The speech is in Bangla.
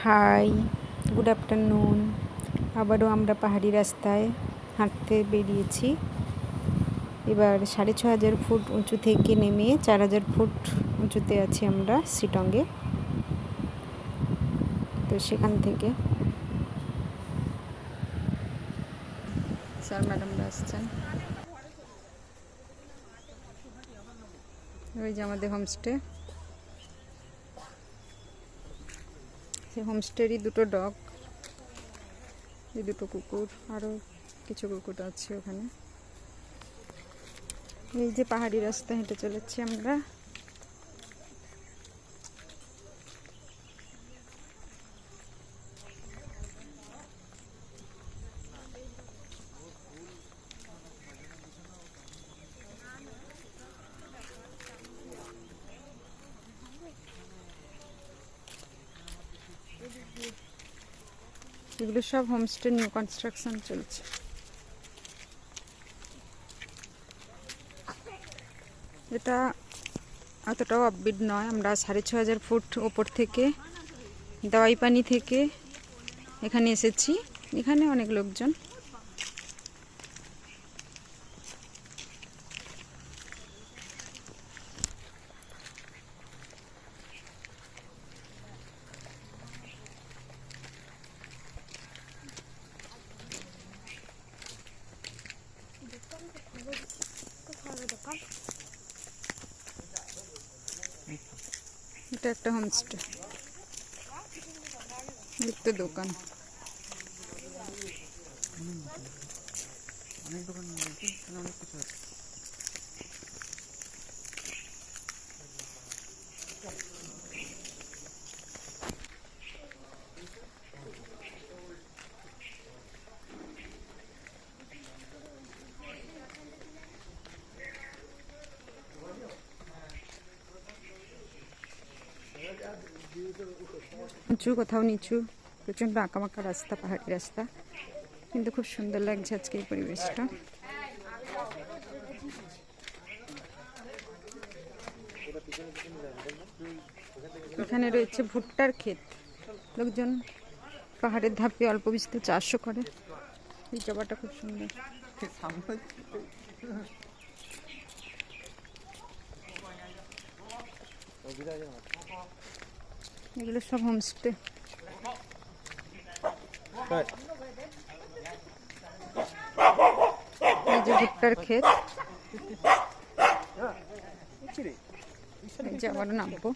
High, good afternoon. আবারও আমরা পাহাড়ি রাস্তায় হাঁটতে বেরিয়েছি। এবার 6500 ফুট উঁচু থেকে নেমে 4000 ফুট উঁচুতে আছি আমরা শিটংয়ে। তো সেখান থেকে স্যার ম্যাডামরা আসছেন। ওই যে আমাদের হোমস্টে, সেই হোমস্টেরই দুটো ডগ, এই দুটো কুকুর, আরও কিছু কুকুর আছে ওখানে। এই যে পাহাড়ি রাস্তা হেঁটে চলেছি আমরা। এগুলো সব হোমস্টে নিউ কনস্ট্রাকশন চলছে। এটা অতটাও আপবিট নয়। আমরা 6500 ফুট ওপর থেকে দাওয়াই পানি থেকে এখানে এসেছি। এখানে অনেক লোকজন। এটা একটা হোমস্টে, একটা দোকান। অনেক দোকান, অনেক কিছু আছে। উঁচু, কোথাও নিচু, প্রচণ্ড আঁকাবাঁকা রাস্তা, পাহাড়ি রাস্তা, কিন্তু খুব সুন্দর লাগছে আজকে এই পরিবেশটা। এখানে রয়েছে ভুট্টার ক্ষেত। লোকজন পাহাড়ের ধাপে অল্প বিস্তর চাষও করে। এই জবাটা খুব সুন্দর। এগুলো সব হোমস্টে। এই যে ভুট্টার ক্ষেত, এই যে আবার নামবো।